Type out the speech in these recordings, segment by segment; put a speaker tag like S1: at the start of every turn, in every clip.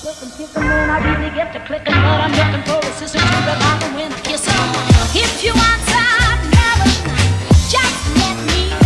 S1: Clicking, picking when I really get to clicking, but I'm looking for a sister to revive and when I kiss her. If you want some melody, just let me know.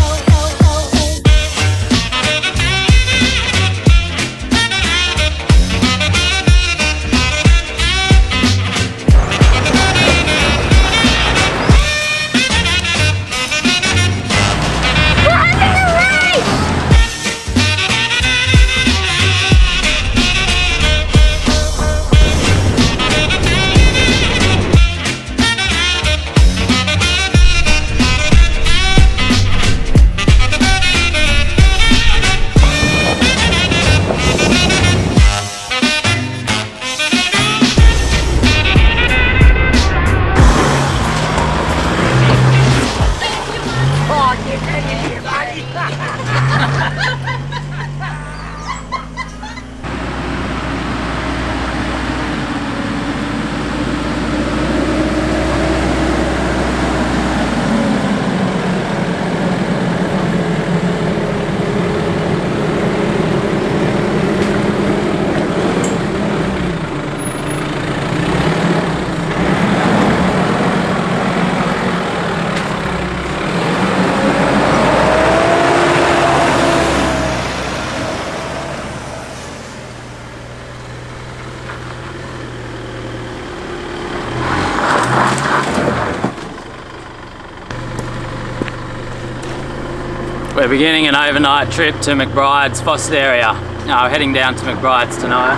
S2: We're beginning an overnight trip to Mcbrides, Forster area. We're heading down to Mcbrides tonight.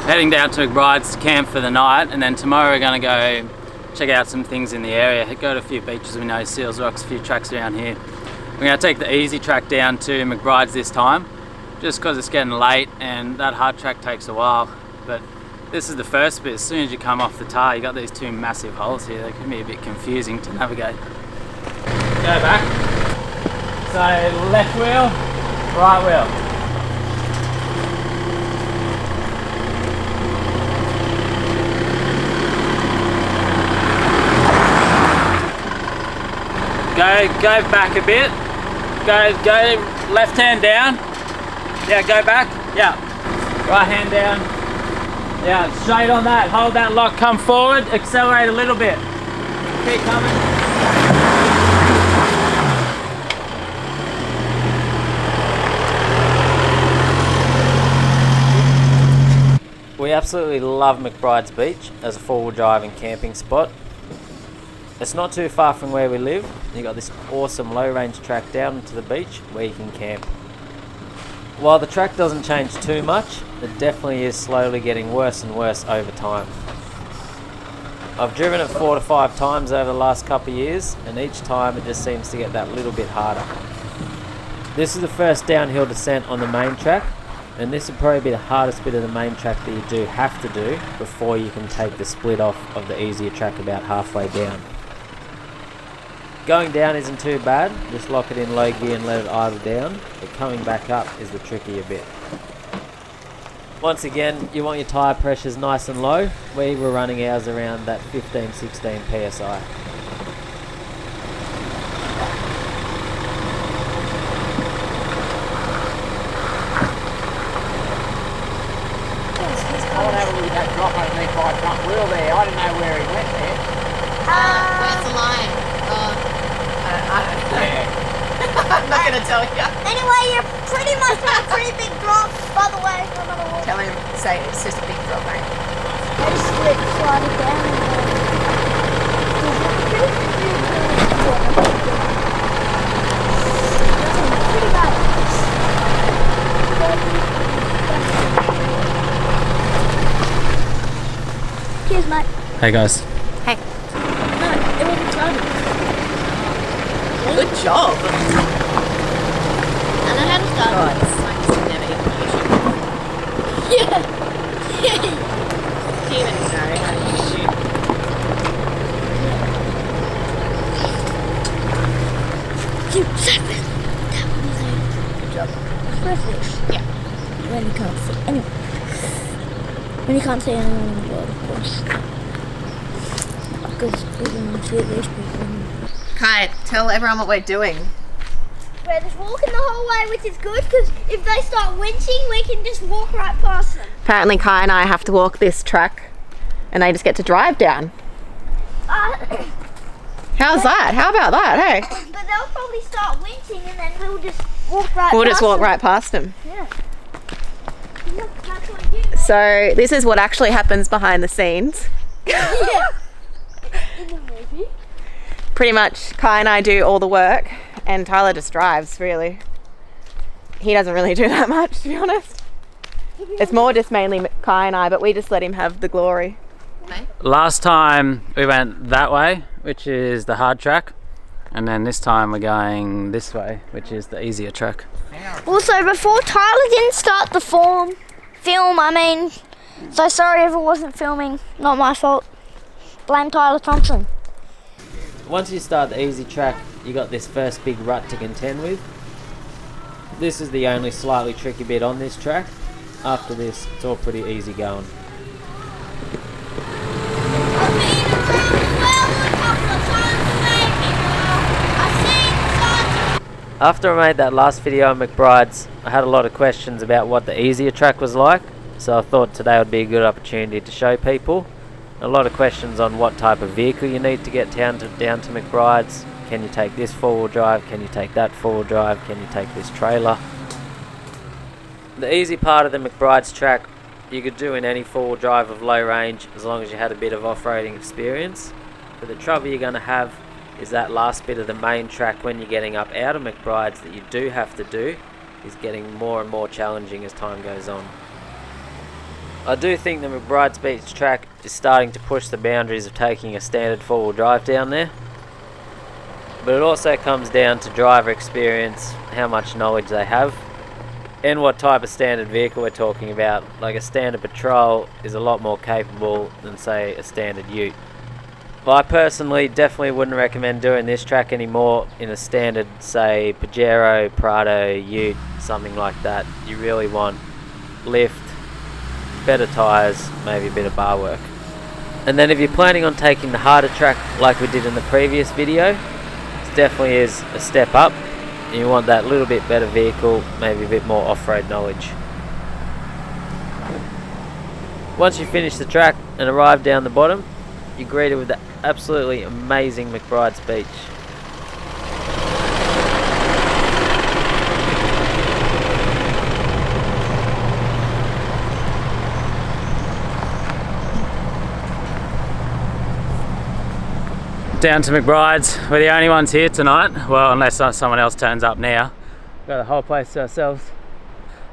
S2: Heading down to Mcbrides to camp for the night, and then tomorrow we're going to go check out some things in the area. Go to a few beaches we know, Seals Rocks, a few tracks around here. We're going to take the easy track down to Mcbrides this time, just because it's getting late and that hard track takes a while. But this is the first bit. As soon as you come off the tar, you got these two massive holes here. They can be a bit confusing to navigate. Go back. So left wheel, right wheel. Go back a bit. Go left hand down. Yeah, go back. Yeah. Right hand down. Yeah, straight on that. Hold that lock, come forward, accelerate a little bit. Keep coming. We absolutely love Mcbrides Beach as a four-wheel drive and camping spot. It's not too far from where we live. You got this awesome low-range track down to the beach where you can camp. While the track doesn't change too much, it definitely is slowly getting worse and worse over time. I've driven it 4 to 5 times over the last couple of years, and each time it just seems to get that little bit harder. This is the first downhill descent on the main track, and this will probably be the hardest bit of the main track that you do have to do before you can take the split off of the easier track about halfway down. Going down isn't too bad, just lock it in low gear and let it idle down, but coming back up is the trickier bit. Once again, you want your tyre pressures nice and low. We were running ours around that 15-16 PSI.
S3: I want to have a look at that drop underneath my front wheel there. I didn't know where he went there.
S4: Where's the line?
S3: I don't know.
S4: I'm not going to tell you.
S5: Anyway, you're pretty much on a pretty big drop, by the way.
S4: Tell him, say it's just a big drop, mate.
S5: I just slide it down pretty bad. Cheers, mate.
S2: Hey guys.
S4: Hey.
S5: No, it wasn't started.
S4: Good job.
S5: I know how to start.
S4: Oh, it's like just never hit the YouTube.
S5: Yeah.
S4: Do you even know how to shoot?
S5: Exactly. That one is a
S4: Good job.
S5: privilege.
S4: Yeah.
S5: When you can't see anyone. When you can't see anyone in the world, of course. Because we can see these people.
S4: Kai, tell everyone what we're doing.
S5: We're just walking the whole way, which is good because if they start winching, we can just walk right past them.
S4: Apparently Kai and I have to walk this track and they just get to drive down. How's that? How about that, hey?
S5: But they'll probably start winching and then we'll just walk right
S4: We'll
S5: past
S4: just walk
S5: them.
S4: right past them.
S5: Yeah. Look, that's what you do.
S4: So this is what actually happens behind the scenes.
S5: Yeah. In the movie.
S4: Pretty much Kai and I do all the work and Tyler just drives, really. He doesn't really do that much, to be honest. It's more just mainly Kai and I, but we just let him have the glory.
S2: Last time we went that way, which is the hard track, and then this time we're going this way, which is the easier track.
S5: Also, before Tyler didn't start the film, so sorry if it wasn't filming, not my fault. Blame Tyler Thompson.
S2: Once you start the easy track, you got this first big rut to contend with. This is the only slightly tricky bit on this track. After this, it's all pretty easy going. After I made that last video on Mcbrides, I had a lot of questions about what the easier track was like, so I thought today would be a good opportunity to show people. A lot of questions on what type of vehicle you need to get down to Mcbrides. Can you take this four-wheel drive? Can you take that four-wheel drive? Can you take this trailer? The easy part of the Mcbrides track you could do in any four-wheel drive of low range as long as you had a bit of off-roading experience. But the trouble you're going to have is that last bit of the main track when you're getting up out of Mcbrides that you do have to do is getting more and more challenging as time goes on. I do think the Mcbrides Beach track is starting to push the boundaries of taking a standard four-wheel drive down there. But it also comes down to driver experience, how much knowledge they have, and what type of standard vehicle we're talking about. Like a standard patrol is a lot more capable than, say, a standard ute. Well, I personally definitely wouldn't recommend doing this track anymore in a standard, say, Pajero, Prado, ute, something like that. You really want lift, better tyres, maybe a bit of bar work. And then if you're planning on taking the harder track like we did in the previous video, it definitely is a step up. And you want that little bit better vehicle, maybe a bit more off-road knowledge. Once you finish the track and arrive down the bottom, you're greeted with the absolutely amazing Mcbrides Beach. Down to Mcbrides. We're the only ones here tonight. Well, unless someone else turns up now. Got the whole place to ourselves.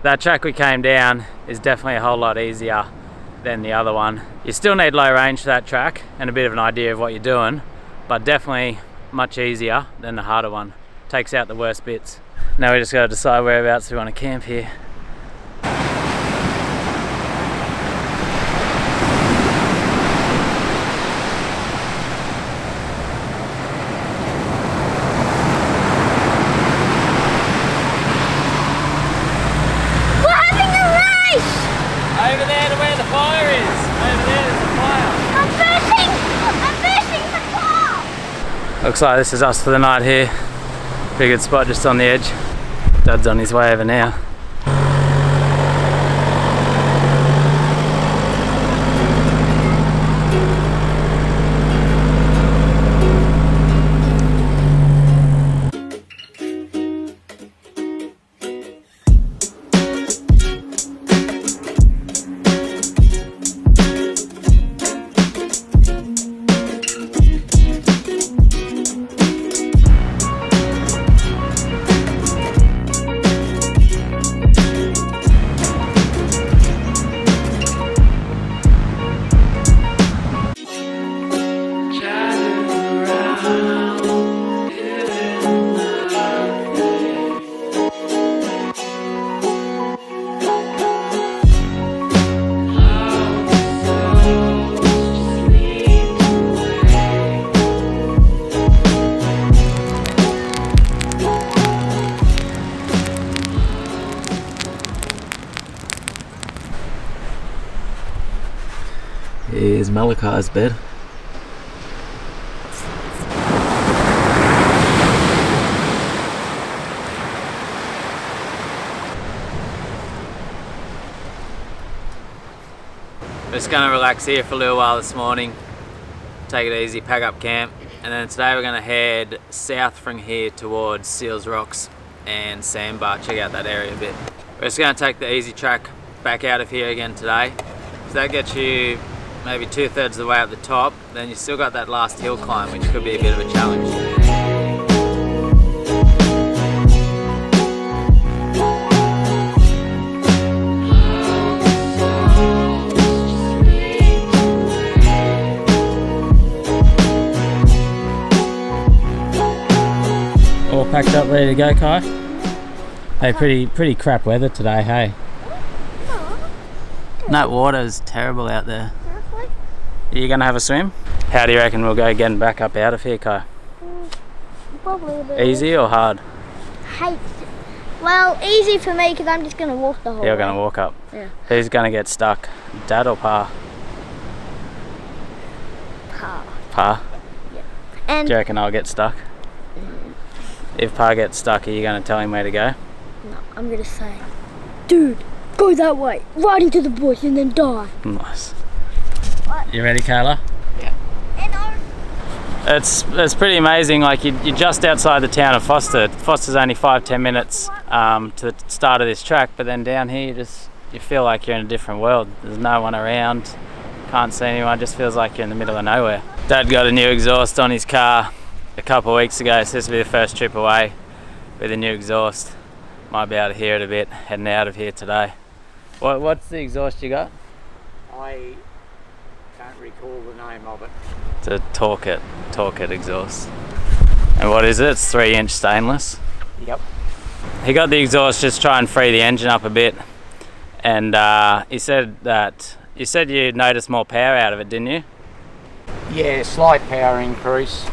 S2: That track we came down is definitely a whole lot easier than the other one. You still need low range for that track and a bit of an idea of what you're doing, but definitely much easier than the harder one. Takes out the worst bits. Now we just got to decide whereabouts we want to camp here. Over there to where the fire is. Over there there's a fire.
S5: I'm bursting the car!
S2: Looks like this is us for the night here. Pretty good spot just on the edge. Dad's on his way over now. Here's Malachi's bed. Just gonna relax here for a little while this morning, take it easy, pack up camp, and then today we're gonna head south from here towards Seals Rocks and Sandbar, check out that area a bit. We're just gonna take the easy track back out of here again today. So that gets you maybe 2/3 of the way up the top, then you still got that last hill climb, which could be a bit of a challenge. All packed up, ready to go, Kai? Hey, pretty crap weather today, hey? That water's terrible out there. Are you gonna have a swim? How do you reckon we'll go getting back up out of here, Kai?
S5: Probably a bit.
S2: Easy or hard?
S5: Well, easy for me because I'm just going to walk the whole way.
S2: You're gonna walk up?
S5: Yeah.
S2: Who's gonna get stuck? Dad or Pa?
S5: Pa.
S2: Pa?
S5: And
S2: Do you reckon I'll get stuck? If Pa gets stuck, are you gonna tell him where to go?
S5: no, I'm going to say, dude, go that way, right into the bush and then die.
S2: Nice. You ready, Kayla?
S5: And I
S2: It's pretty amazing. Like you're just outside the town of Forster. Forster's only 5-10 minutes to the start of this track, but then down here you feel like you're in a different world. There's no one around, can't see anyone. Just feels like you're in the middle of nowhere. Dad got a new exhaust on his car a couple of weeks ago, so this will be the first trip away with a new exhaust. Might be able to hear it a bit heading out of here today. What's the exhaust you got?
S3: I can't recall the name of it.
S2: It's a Torque It exhaust. And what is it? It's 3-inch stainless.
S3: Yep.
S2: He got the exhaust just try and free the engine up a bit, and he said that you said you noticed more power out of it, didn't you?
S3: Yeah, slight power increase.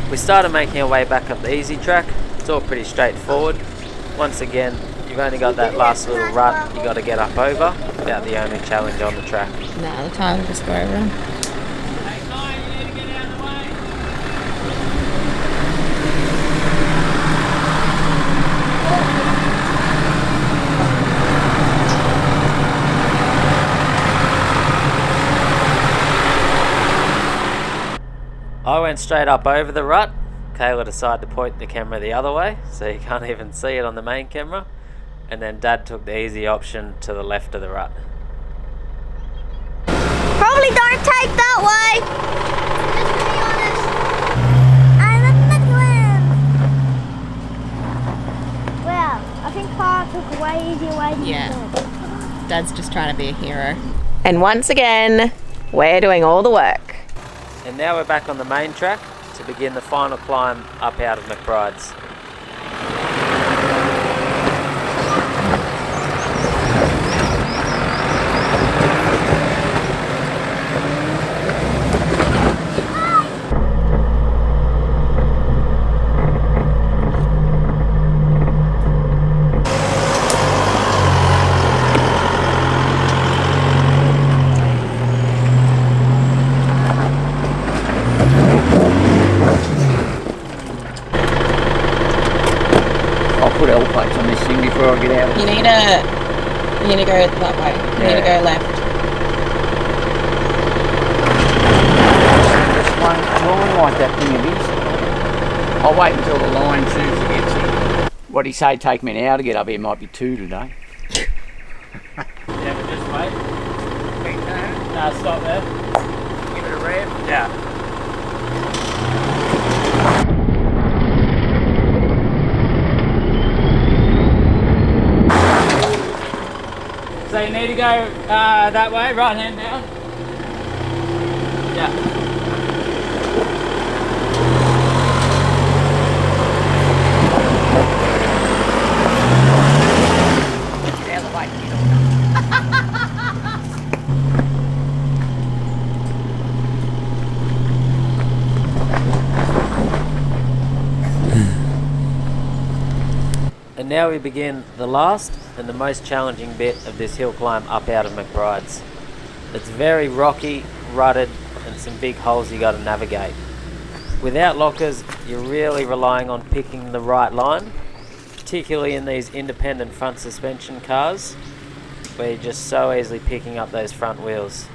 S2: We started making our way back up the easy track. It's all pretty straightforward. Once again, you've only got that last little rut you got to get up over. About the only challenge on the track.
S4: No, the time will just go over.
S2: I went straight up over the rut. Kayla decided to point the camera the other way, so you can't even see it on the main camera. And then Dad took the easy option to the left of the rut.
S5: probably don't take that way. Just to be honest, I'm a Mcbrides. Wow, I think Pa took a way easier way than
S4: Yeah.
S5: you did.
S4: Dad's just trying to be a hero. And once again, we're doing all the work.
S2: And now we're back on the main track to begin the final climb up out of Mcbrides.
S3: Put L plates on this thing before I get out.
S4: You need to go that way. You need to go left.
S3: Just one line like that thing of his. I'll wait until the line chooses gets here. What he say take me an hour to get up here might be 2 today.
S2: Yeah, but just wait. No, stop there.
S3: Give it a rev.
S2: Yeah. So you need to go that way, right hand down. Yeah.
S3: Get out of the way.
S2: now we begin the last and the most challenging bit of this hill climb up out of Mcbrides. It's very rocky, rutted, and some big holes you got to navigate. Without lockers, you're really relying on picking the right line, particularly in these independent front suspension cars, where you're just so easily picking up those front wheels.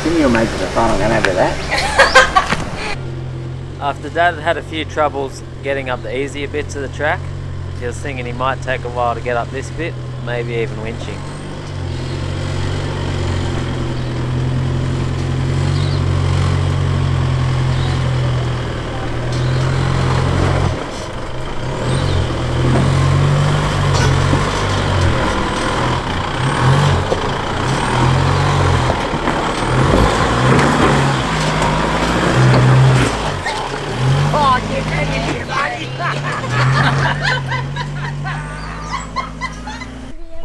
S3: Can you imagine the fun I'm going to have with that?
S2: After Dad had a few troubles getting up the easier bits of the track, he was thinking he might take a while to get up this bit, maybe even winching.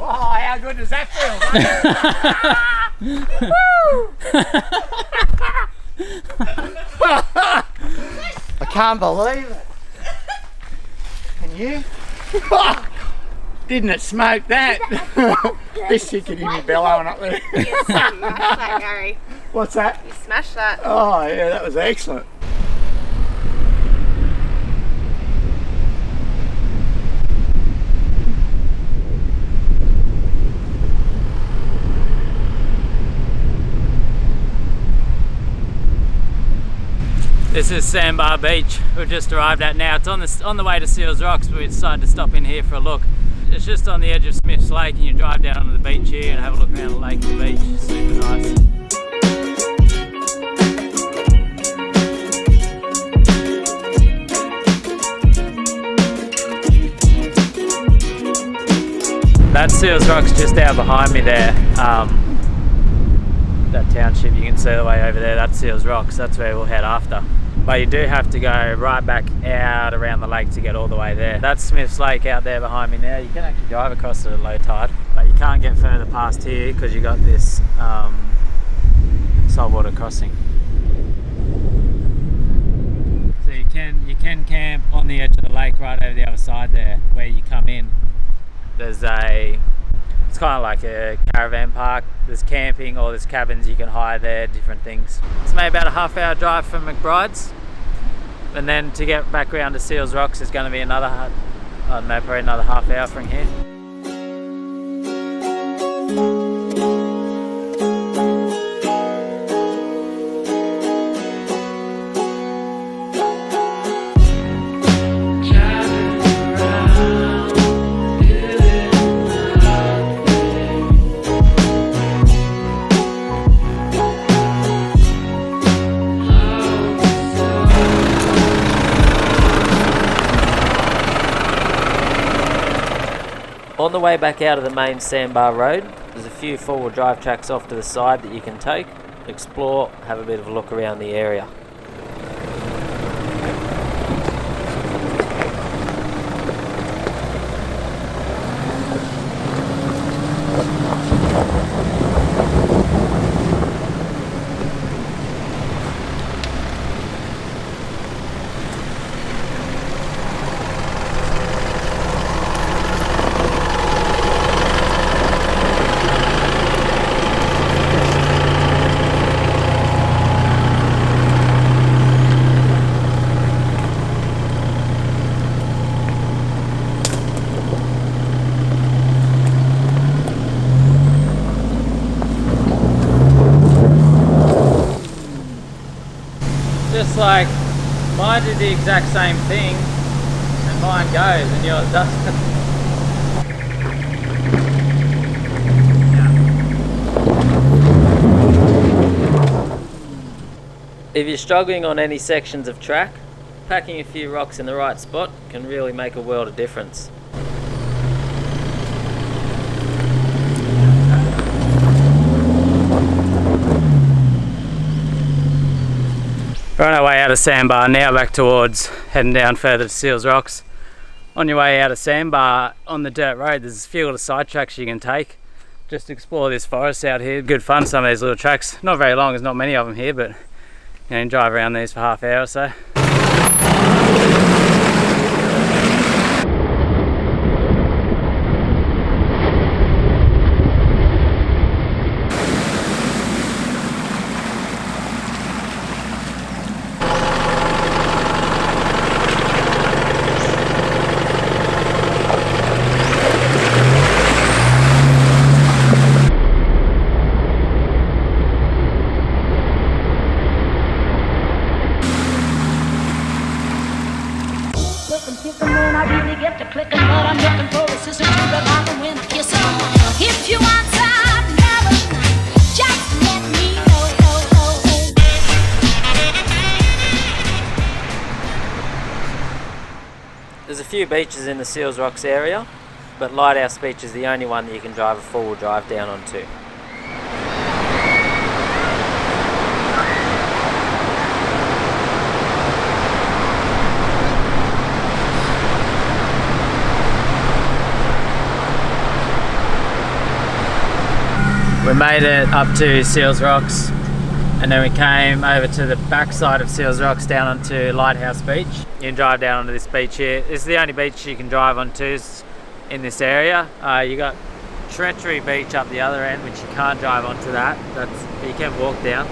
S3: Oh, how good does that feel, I can't believe it. Can you? Didn't it smoke that? This you can hear me bellowing up there.
S4: You smashed that, Gary.
S3: What's that?
S4: You smashed that.
S3: Oh yeah, that was excellent.
S2: This is Sandbar Beach. We've just arrived at now. It's on the way to Seals Rocks, but we decided to stop in here for a look. It's just on the edge of Smith's Lake, and you drive down onto the beach here and have a look around the lake and the beach. Super nice. That Seals Rocks just out behind me there. That township, you can see the way over there, that's Seals Rocks. That's where we'll head after. But you do have to go right back out around the lake to get all the way there. That's Smith's Lake out there behind me now. You can actually drive across it at low tide, but you can't get further past here because you got this saltwater crossing. So you can camp on the edge of the lake right over the other side there where you come in. It's kind of like a caravan park. There's camping or there's cabins you can hire there, different things. It's maybe about a half-hour drive from Mcbrides, and then to get back around to Seals Rocks is going to be another, I don't know, probably another half hour from here. On the way back out of the main Sandbar road, there's a few four-wheel drive tracks off to the side that you can take, explore, have a bit of a look around the area. like mine did the exact same thing, and mine goes and yours doesn't. If you're struggling on any sections of track, packing a few rocks in the right spot can really make a world of difference. We're on our way out of Sandbar now, back towards heading down further to Seals Rocks. On your way out of Sandbar on the dirt road, there's a few little side tracks you can take. Just to explore this forest out here. Good fun, some of these little tracks. Not very long, there's not many of them here, but you can drive around these for half an hour or so.
S1: When I really get to clicking, but I'm looking for a sister to the bottom when I kiss her. If you want some another night, just let me know.
S2: There's a few beaches in the Seals Rocks area, but Lighthouse Beach is the only one that you can drive a four-wheel drive down onto. We made it up to Seals Rocks, and then we came over to the backside of Seals Rocks down onto Lighthouse Beach. You can drive down onto this beach here. This is the only beach you can drive onto in this area. You got TREACHERY Beach up the other end, which you can't drive onto that. You can walk down.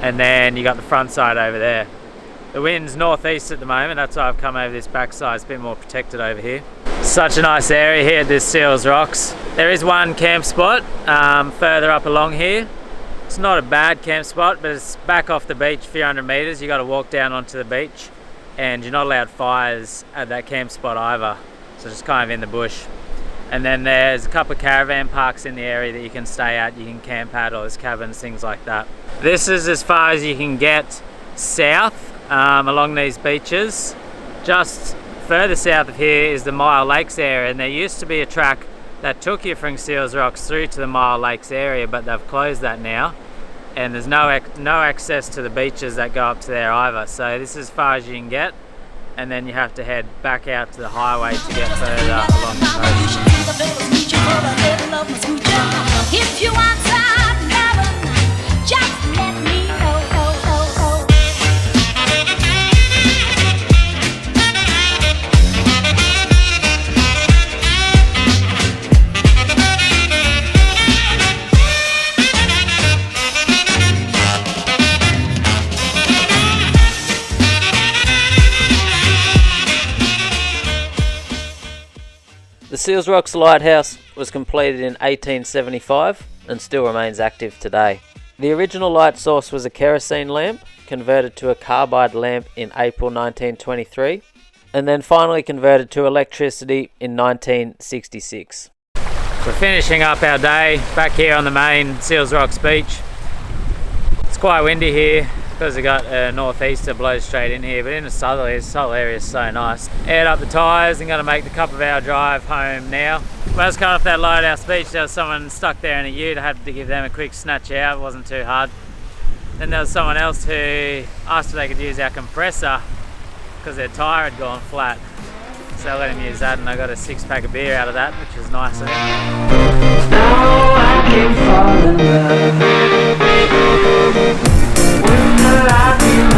S2: And then you got the front side over there. The wind's northeast at the moment, that's why I've come over this backside. It's a bit more protected over here. Such a nice area here at this Seals Rocks. There is one camp spot further up along here. It's not a bad camp spot, but it's back off the beach a few hundred meters. You got to walk down onto the beach, and you're not allowed fires at that camp spot either. So just kind of in the bush. And then there's a couple of caravan parks in the area that you can stay at. You can camp at, or there's cabins, things like that. This is as far as you can get south along these beaches. Just further south of here is the Mile Lakes area, and there used to be a track that took you from Seals Rocks through to the Mile Lakes area, but they've closed that now, and there's no access to the beaches that go up to there either. So this is as far as you can get, and then you have to head back out to the highway to get further along the coast.
S1: If you want some another night, just let me know.
S2: The Seals Rocks Lighthouse was completed in 1875 and still remains active today. The original light source was a kerosene lamp, converted to a carbide lamp in April 1923, and then finally converted to electricity in 1966. We're finishing up our day back here on the main Seals Rocks beach. It's quite windy here because we got a northeaster blows straight in here, but in the southerly area is so nice. Aired up the tyres and going to make the couple of hour drive home now. When I was coming off that Lighthouse Beach, there was someone stuck there in a ute. I had to give them a quick snatch out, it wasn't too hard. Then there was someone else who asked if they could use our compressor because their tyre had gone flat. So I let him use that, and I got a 6-pack of beer out of that, which was nice of him.
S6: Now I can fall in love with the light.